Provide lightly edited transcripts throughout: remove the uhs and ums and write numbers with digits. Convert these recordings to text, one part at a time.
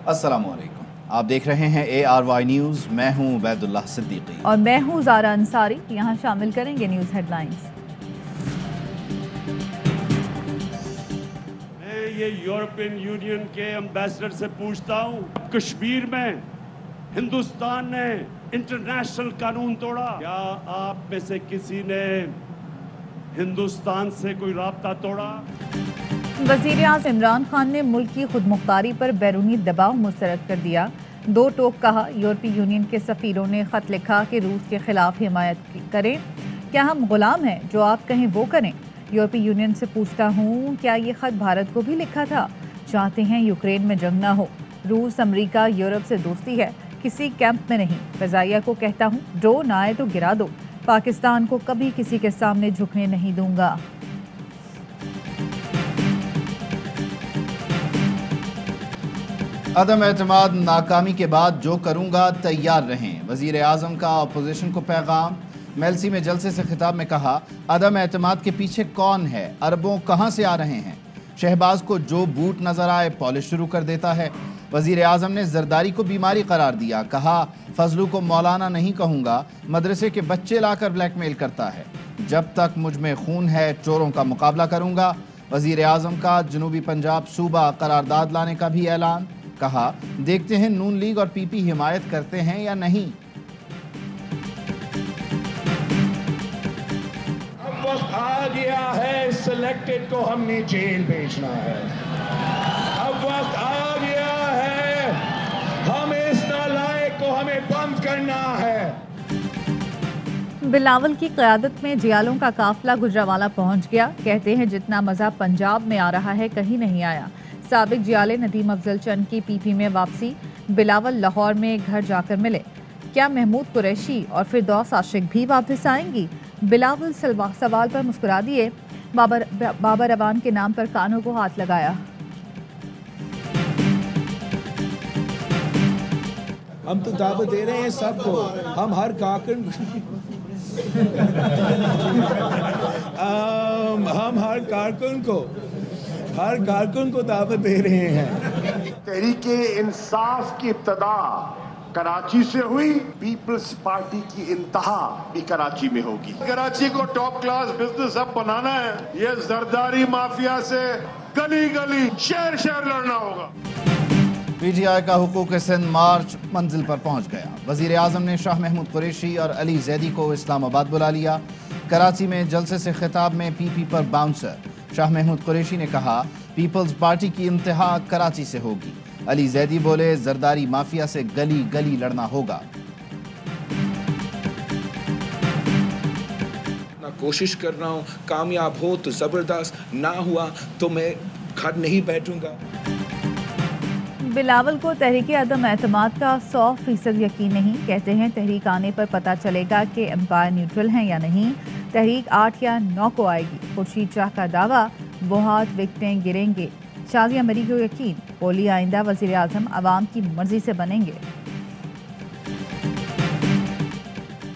अस्सलामुअलैकुम, आप देख रहे हैं ARY न्यूज़। मैं हूं उबैदुल्लाह सिद्दीकी और मैं हूं ज़ारा अंसारी। यहाँ शामिल करेंगे न्यूज़ हेडलाइंस। मैं ये यूरोपियन यूनियन के एम्बेसडर से पूछता हूँ, कश्मीर में हिंदुस्तान ने इंटरनेशनल कानून तोड़ा? क्या आप में से किसी ने हिंदुस्तान से कोई राब्ता तोड़ा? वज़ीर-ए-आज़म इमरान खान ने मुल्क की खुदमुख्तारी पर बैरूनी दबाव मुस्तरद कर दिया। दो टोक कहा, यूरोपीय यूनियन के सफ़ीरों ने ख़त लिखा कि रूस के खिलाफ हिमायत करें। क्या हम गुलाम हैं? जो आप कहें वो करें। यूरोपीय यूनियन से पूछता हूँ, क्या ये ख़त भारत को भी लिखा था? चाहते हैं यूक्रेन में जंग ना हो। रूस अमरीका यूरोप से दोस्ती है, किसी कैंप में नहीं। फ़ज़ाइया को कहता हूँ, ड्रोन आए तो गिरा दो। पाकिस्तान को कभी किसी के सामने झुकने नहीं दूंगा। अदम एतमाद नाकामी के बाद जो करूंगा तैयार रहें। वज़ीर आज़म का अपोजिशन को पैगाम। मेलसी में जलसे से खिताब में कहा, अदम एतमाद के पीछे कौन है? अरबों कहाँ से आ रहे हैं? शहबाज को जो बूट नजर आए पॉलिश शुरू कर देता है। वज़ीर आज़म ने जरदारी को बीमारी करार दिया। कहा, फजलू को मौलाना नहीं कहूँगा, मदरसे के बच्चे लाकर ब्लैकमेल करता है। जब तक मुझ में खून है चोरों का मुकाबला करूँगा। वज़ीर आज़म का जनूबी पंजाब सूबा करारदाद लाने का भी ऐलान। कहा, देखते हैं नून लीग और पीपी हिमायत करते हैं या नहीं। अब वक्त आ गया है, सिलेक्टेड को हमने जेल भेजना है। अब वक्त आ गया है, हम इस नालायक को हमें बंद करना है। बिलावल की क़यादत में जियालों का काफिला गुजरावाला पहुंच गया। कहते हैं जितना मज़ा पंजाब में आ रहा है कहीं नहीं आया। साबिक जियाले नदीम अफजल चंद की पीपी में वापसी। बिलावल लाहौर में घर जाकर मिले। क्या महमूद कुरैशी और फिरदौस आशिक भी वापस आएंगी? बिलावल सवाल पर मुस्कुरा दिए। बाबर अवान के नाम पर कानों को हाथ लगाया। हम तो दावत दे रहे हैं सबको, हम हर कारकुन हम हर कारकुन को दावत दे रहे हैं। तहरीके इंसाफ की इब्तदा कराची से हुई, पीपल्स पार्टी की इंतहा भी कराची में होगी। कराची को टॉप क्लास बिजनेस हब बनाना है। ये जरदारी माफिया से गली गली शहर शहर लड़ना होगा। PTI का हुकूक सिंध मार्च मंजिल पर पहुंच गया। वज़ीर आज़म ने शाह महमूद कुरैशी और अली जैदी को इस्लामाबाद बुला लिया। कराची में जलसे से खिताब में पीपी पर बाउंसर। शाह महमूद कुरैशी ने कहा, पीपल्स पार्टी की इंतहा कराची से होगी। अली जैदी बोले, जरदारी माफिया से गली गली लड़ना होगा। कोशिश कर रहा हूँ, कामयाब हो तो जबरदस्त, ना हुआ तो मैं घर नहीं बैठूंगा। बिलावल को तहरीक अदम एतमाद का 100% यकीन नहीं। कहते हैं तहरीक आने पर पता चलेगा कि एम्पायर न्यूट्रल हैं या नहीं। तहरीक 8 या 9 को आएगी। खुर्शीद शाह का दावा, बहुत विकटें गिरेंगे। शाजिया मरी को यकीन, बोली आइंदा वज़ीर आज़म अवाम की मर्जी से बनेंगे।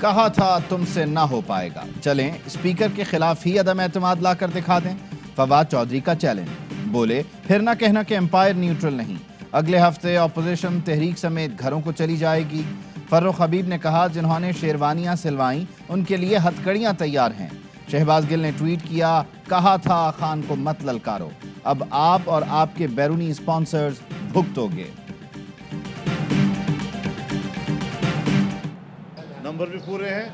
कहा था तुमसे ना हो पाएगा, चलें स्पीकर के खिलाफ ही अदम एतमाद ला कर दिखा दें। फवाद चौधरी का चैलेंज। बोले, फिर ना कहना कि एम्पायर न्यूट्रल नहीं। अगले हफ्ते अपोजिशन तहरीक समेत घरों को चली जाएगी। फर्रुख हबीब ने कहा, जिन्होंने शेरवानियां सिलवाई उनके लिए हथकड़ियां तैयार हैं। शहबाज गिल ने ट्वीट किया, कहा था खान को मत ललकारो, अब आप और आपके बैरूनी स्पॉन्सर्स भुगतोगे। नंबर भी पूरे हैं,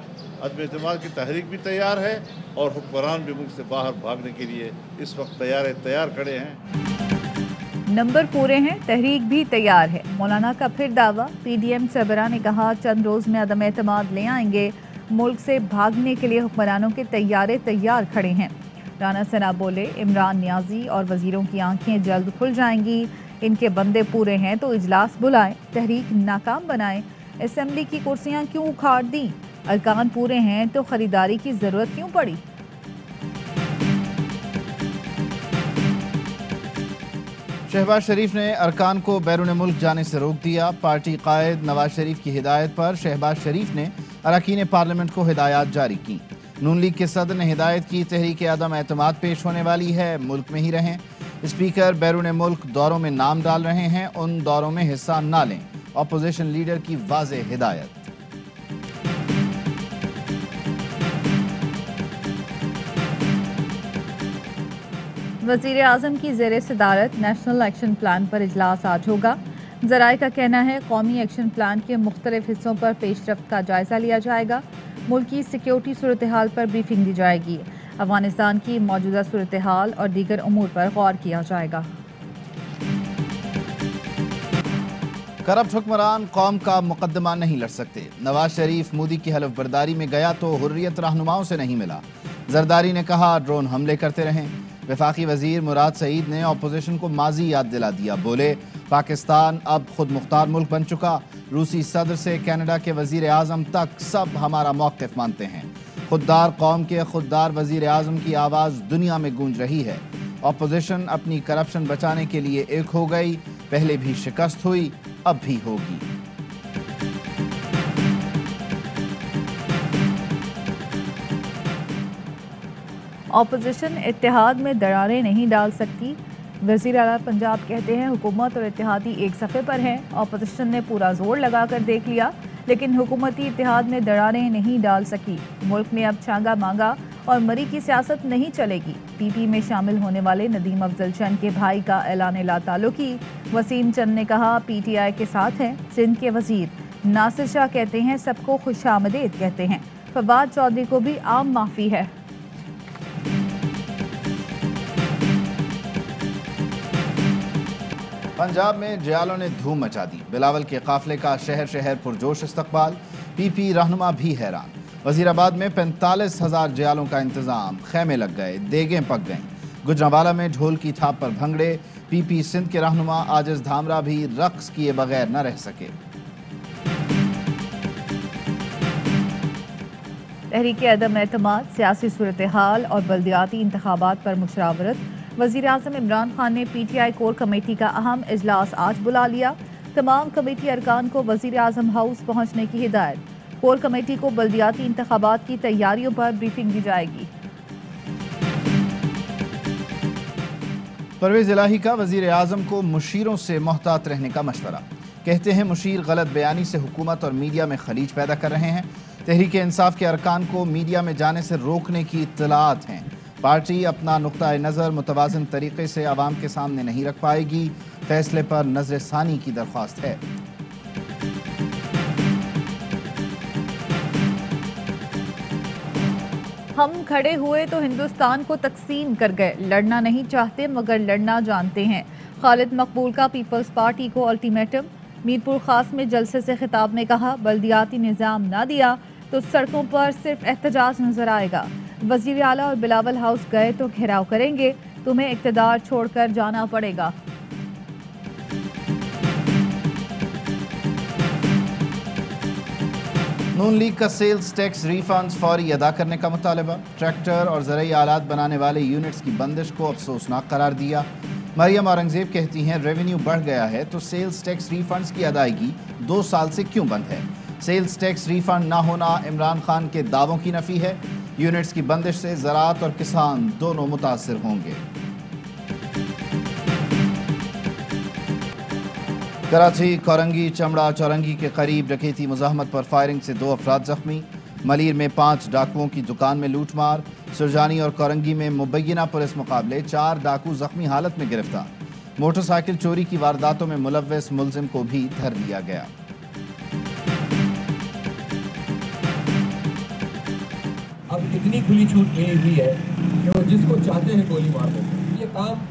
अदम एतमाद की तहरीक भी तैयार है और हुक्मरान भी मुल्क से बाहर भागने के लिए इस वक्त तैयार खड़े हैं। नंबर पूरे हैं, तहरीक भी तैयार है। मौलाना का फिर दावा। PDM सरबराह ने कहा, चंद रोज़ में अदम एतमाद ले आएंगे। मुल्क से भागने के लिए हुक्मरानों के तैयारे तैयार खड़े हैं। राना सना बोले, इमरान नियाजी और वज़ीरों की आंखें जल्द खुल जाएंगी। इनके बंदे पूरे हैं तो इजलास बुलाएं, तहरीक नाकाम बनाएं। असेंबली की कुर्सियां क्यों उखाड़ दी? अरकान पूरे हैं तो खरीदारी की ज़रूरत क्यों पड़ी? शहबाज शरीफ ने अरकान को बैरून मुल्क जाने से रोक दिया। पार्टी कायद नवाज शरीफ की हिदायत पर शहबाज शरीफ ने अरकान पार्लियामेंट को हिदायत जारी की। नून लीग के सदर ने हिदायत की, तहरीक अदम एतमाद पेश होने वाली है, मुल्क में ही रहें। اسپیکر بیرون ملک دوروں میں نام ڈال رہے ہیں، ان دوروں میں حصہ نہ لیں، اپوزیشن لیڈر کی واضح ہدایت۔ وزیر اعظم کی زیر صدارت نیشنل ایکشن پلان پر اجلاس آج ہوگا۔ ذرائع کا کہنا ہے قومی ایکشن پلان کے مختلف حصوں پر پیش رفت کا جائزہ لیا جائے گا، ملکی سیکیورٹی صورتحال پر بریفنگ دی جائے گی، افغانستان کی موجودہ صورتحال اور دیگر امور پر غور کیا جائے گا۔ کرپٹ حکمران قوم کا مقدمہ نہیں لڑ سکتے، نواز شریف مودی کی حلف برداری میں گیا تو حریت رہنماؤں سے نہیں ملا، زرداری نے کہا ڈرون حملے کرتے رہیں۔ وفاقی وزیر مراد سعید نے اپوزیشن کو ماضی یاد دلا دیا، بولے پاکستان اب خود مختار ملک بن چکا، روسی صدر سے کینیڈا کے وزیر اعظم تک سب ہمارا موقف مانتے ہیں، خوددار قوم کے خوددار وزیر اعظم کی آواز دنیا میں گونج رہی ہے، اپوزیشن اپنی کرپشن بچانے کے لیے ایک ہو گئی، پہلے بھی شکست ہوئی اب بھی ہوگی۔ اپوزیشن اتحاد میں دراڑیں نہیں ڈال سکتی، وزیر اعلیٰ پنجاب کہتے ہیں حکومت اور اتحادی ایک صفحے پر ہیں، اپوزیشن نے پورا زور لگا کر دیکھ لیا لیکن حکومتی اتحاد میں دراڑیں نہیں ڈال سکی، ملک میں اب چھانگا مانگا اور مری کی سیاست نہیں چلے گی۔ پی پی میں شامل ہونے والے ندیم افضل چند کے بھائی کا اعلان لا تعلقی، وسیم چند نے کہا پی ٹی آئی کے ساتھ ہیں۔ سندھ کے وزیر ناصر شاہ کہتے ہیں سب کو خوش آمدید کہتے ہیں، فواد چودھری کو بھی عام معافی ہے۔ پنجاب میں جیالوں نے دھوم مچا دی، بلاول کے قافلے کا شہر شہر پرجوش استقبال، پی پی رہنما بھی حیران۔ وزیر آباد میں 45,000 جیالوں کا انتظام، خیمے لگ گئے، دیگیں پک گئیں۔ گجرانوالہ میں ڈھول کی تھاپ پر بھنگڑے، پی پی سندھ کے رہنما عاجز دھامرا بھی رقص کیے بغیر نہ رہ سکے۔ تحریک عدم اعتماد، سیاسی صورتحال اور بلدیاتی انتخابات پر مشاورت، وزیر اعظم عمران خان نے P T I core committee کا اہم اجلاس آج بلا لیا، تمام کمیٹی ارکان کو وزیر اعظم ہاؤس پہنچنے کی ہدایت، کور کمیٹی کو بلدیاتی انتخابات کی تیاریوں پر بریفنگ دی جائے گی۔ پرویز الہی کا وزیر اعظم کو مشیروں سے محتاط رہنے کا مشورہ، کہتے ہیں مشیر غلط بیانی سے حکومت اور میڈیا میں خلیج پیدا کر رہے ہیں، تحریک انصاف کے ارکان کو میڈیا میں جانے سے روکنے کی اطلاعات ہیں، پارٹی اپنا نقطۂ نظر متوازن طریقے سے عوام کے سامنے نہیں رکھ پائے گی، فیصلے پر نظر ثانی کی درخواست ہے۔ ہم کھڑے ہوئے تو ہندوستان کو تقسیم کر گئے، لڑنا نہیں چاہتے مگر لڑنا جانتے ہیں، خالد مقبول کا پیپلز پارٹی کو الٹیمیٹم، میرپور خاص میں جلسے سے خطاب میں کہا بلدیاتی نظام نہ دیا تو سڑکوں پر صرف احتجاج نظر آئے گا، وزیر اعلیٰ اور بلاول ہاؤس گئے تو گھیراؤ کریں گے، تمہیں اقتدار چھوڑ کر جانا پڑے گا۔ نون لیگ کا سیلز ٹیکس ریفنڈز فوری ادا کرنے کا مطالبہ، ٹریکٹر اور زرعی آلات بنانے والے یونٹس کی بندش کو افسوسناک قرار دیا۔ مریم اورنگزیب کہتی ہیں ریونیو بڑھ گیا ہے تو سیلز ٹیکس ریفنڈز کی ادائیگی 2 سال سے کیوں بند ہے؟ سیلز ٹیکس ریفنڈ نہ ہونا عمران خان کے دعووں کی نفی ہے، یونٹس کی بندش سے زراعت اور کسان دونوں متاثر ہوں گے۔ کراچی کورنگی چمڑا چورنگی کے قریب ڈکیتی مزاحمت پر فائرنگ سے 2 افراد زخمی، ملیر میں 5 ڈاکوؤں کی دکان میں لوٹ مار، سرجانی اور کورنگی میں مبینہ پولیس مقابلے 4 ڈاکو زخمی حالت میں گرفتار، موٹر سائیکل چوری کی وارداتوں میں ملوث ملزم کو بھی دھر لیا گیا۔ اب اتنی کھلی چھوٹ ملی ہوئی ہے کہ وہ جس کو چاہتے ہیں گولی مار دیتے ہیں، یہ کام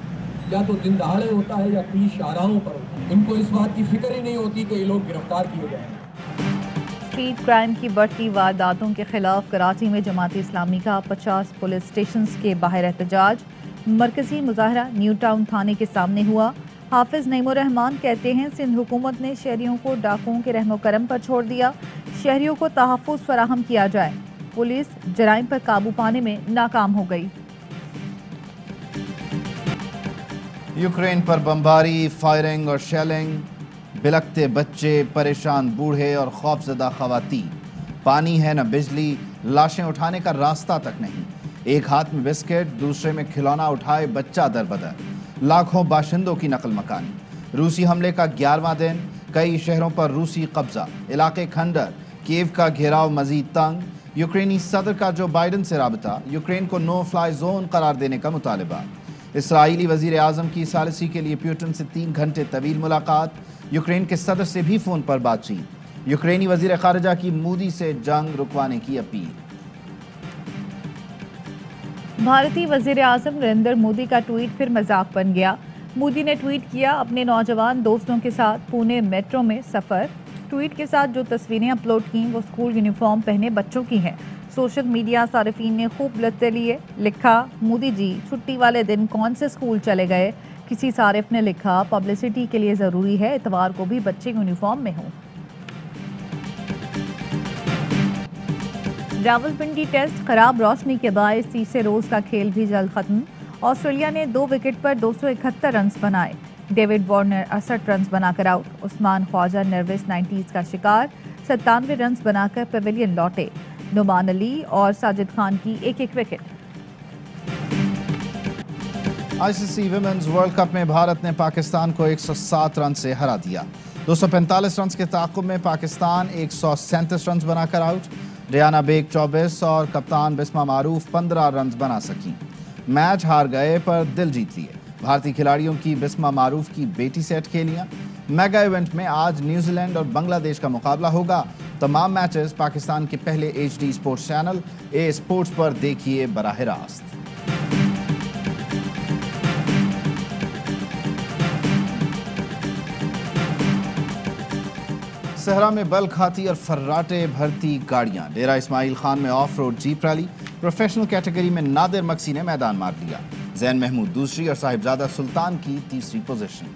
یا تو دن دہاڑے ہوتا ہے یا کھلی شاہراہوں پر ہوتا ہے، ان کو اس بات کی فکر ہی نہیں ہوتی کہ یہ لوگ گرفتار کیے جائیں۔ اسٹریٹ کرائم کی بڑھتی وارداتوں کے خلاف کراچی میں جماعت اسلامی کا 50 پولیس اسٹیشنز کے باہر احتجاج، مرکزی مظاہرہ نیو ٹاؤن تھانے کے سامنے ہوا۔ حافظ نعیم الرحمان کہتے ہیں سندھ حکومت نے شہریوں کو ڈاکوؤں کے رحم و کرم پر چھوڑ دیا، شہریوں کو تحفظ فراہم کیا جائے، پولیس جرائم پر قابو پانے میں ناکام ہو گئی۔ یوکرین پر بمباری، فائرنگ اور شیلنگ، بلکتے بچے، پریشان بوڑھے اور خوفزدہ خواتین، پانی ہے نہ بجلی، لاشیں اٹھانے کا راستہ تک نہیں، ایک ہاتھ میں بسکٹ دوسرے میں کھلونا اٹھائے بچہ در بدر، लाखों बाशिंदों की नकल मकानी। रूसी हमले का 11वां दिन, कई शहरों पर रूसी कब्जा, इलाके खंडर, कीव का घेराव मजीद तंग। यूक्रेनी सदर का जो बाइडन से राबता, यूक्रेन को नो फ्लाई जोन करार देने का मुतालबा। इसराइली वजीर आजम की सालिसी के लिए प्यूटन से 3 घंटे तवील मुलाकात, यूक्रेन के सदर से भी फोन पर बातचीत। यूक्रेनी वजीर खारजा की मोदी से जंग रुकवाने की अपील। भारतीय वजीर आजम नरेंद्र मोदी का ट्वीट फिर मजाक बन गया। मोदी ने ट्वीट किया, अपने नौजवान दोस्तों के साथ पुणे मेट्रो में सफ़र। ट्वीट के साथ जो तस्वीरें अपलोड की वो स्कूल यूनिफॉर्म पहने बच्चों की हैं। सोशल मीडिया सारिफीन ने खूब लत्ते लिए। लिखा, मोदी जी छुट्टी वाले दिन कौन से स्कूल चले गए। किसी सारिफ ने लिखा, पब्लिसिटी के लिए ज़रूरी है इतवार को भी बच्चे यूनिफॉर्म में हों। रावलपिंडी टेस्ट खराब रोशनी के बायस तीसरे रोज का खेल भी जल्द खत्म। ऑस्ट्रेलिया ने 2 विकेट पर 271 रन बनाए। डेविड वार्नर 68 रन बनाकर out. Usman Khawaja nervous 90s का शिकार, 97 रन बनाकर पेविलियन लौटे। नुमान अली और साजिद खान की एक wicket. ICC women's world cup में भारत ने पाकिस्तान को 107 रन से हरा दिया। 245 रन के ताक़ुब में पाकिस्तान 137 रन बनाकर आउट। रियाना बेग 24 और कप्तान बिस्मा मारूफ 15 रन बना सकी। मैच हार गए पर दिल जीत लिए। भारतीय खिलाड़ियों की बिस्मा मारूफ की बेटी सेट खेलियां। मेगा इवेंट में आज न्यूजीलैंड और बांग्लादेश का मुकाबला होगा। तमाम मैचेस पाकिस्तान के पहले HD स्पोर्ट्स चैनल ए स्पोर्ट्स पर देखिए बराह रास्त। सहरा में बल खाती और फर्राटे भरती गाड़ियां। डेरा इस्माइल खान में of road jeep rally. Professional category में नादिर मक्सी ने मैदान मार लिया। जैन महमूद दूसरी और साहिबजादा सुल्तान की तीसरी पोजीशन।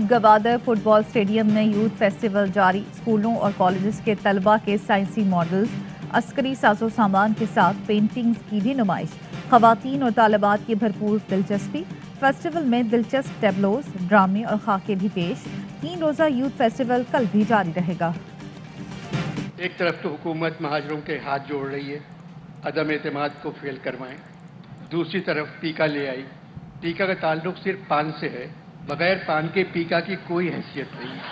गवादर फुटबॉल स्टेडियम में यूथ फेस्टिवल जारी। स्कूलों और कॉलेजेस के तलबा के साइंसी मॉडल्स, अस्करी साजो सामान के साथ पेंटिंग्स की भी नुमाइश। खवातीन और तालिबात की भरपूर दिलचस्पी। फेस्टिवल में दिलचस्प टेबलोज, ड्रामे और खाके भी पेश। 3 रोज़ा यूथ फेस्टिवल कल भी जारी रहेगा। एक तरफ तो हुकूमत महाजरों के हाथ जोड़ रही है, अदम एतमाद को फेल करवाएं। दूसरी तरफ पीका ले आई। पीका का ताल्लुक सिर्फ पान से है, बगैर पान के पीका की कोई हैसियत नहीं है।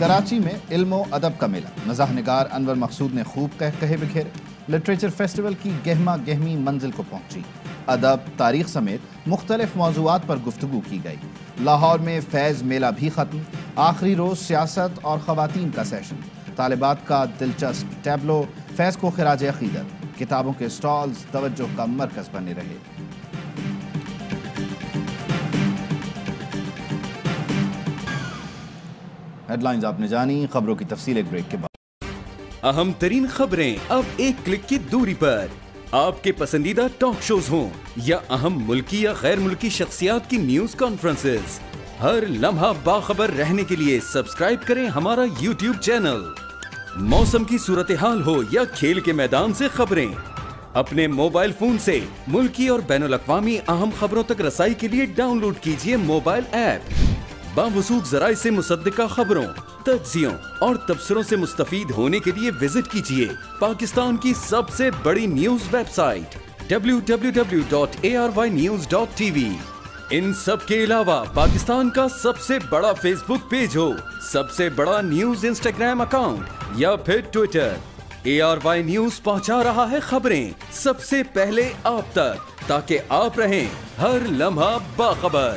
कराची में इल्मो अदब का मेला। मज़ाह निगार अनवर मकसूद ने खूब कहे बिखेरे। लिटरेचर फेस्टिवल की गहमा गहमी मंजिल को पहुंची। अदब, तारीख समेत मुख्तलिफ मौज़ूआत पर गुफ्तगू की गई। लाहौर में फैज़ मेला भी ख़त्म। आखिरी रोज़ सियासत और ख़वातीन का सेशन। तालिबात का दिलचस्प टैबलो फैज़ को खिराज अक़ीदत। किताबों के स्टॉल्स तवज्जो का मरकज़ बने रहे। हेडलाइंस आपने जानी, खबरों की तफसील एक ब्रेक के बाद। अहम तरीन खबरें अब एक क्लिक की दूरी पर। आपके पसंदीदा टॉक शोज हों या अहम मुल्की या गैर मुल्की शख्सियात की न्यूज कॉन्फ्रेंसेस, हर लम्हा बाखबर रहने के लिए सब्सक्राइब करें हमारा YouTube चैनल। मौसम की सूरत हाल हो या खेल के मैदान से खबरें, अपने मोबाइल फोन से मुल्की और बैनुल अक़वामी अहम खबरों तक रसाई के लिए डाउनलोड कीजिए मोबाइल ऐप। बावसूख ज़राए से मुसद्दिका खबरों, तज्ज़ियों और तबसरों से मुस्तफ़ीद होने के लिए विजिट कीजिए पाकिस्तान की सबसे बड़ी न्यूज वेबसाइट www.arYnews.tv। इन सब के अलावा पाकिस्तान का सबसे बड़ा फेसबुक पेज हो, सबसे बड़ा न्यूज इंस्टाग्राम अकाउंट या फिर ट्विटर, ARY न्यूज पहुंचा रहा है खबरें सबसे पहले आप तक, ताकि आप रहें हर लम्हा बाखबर।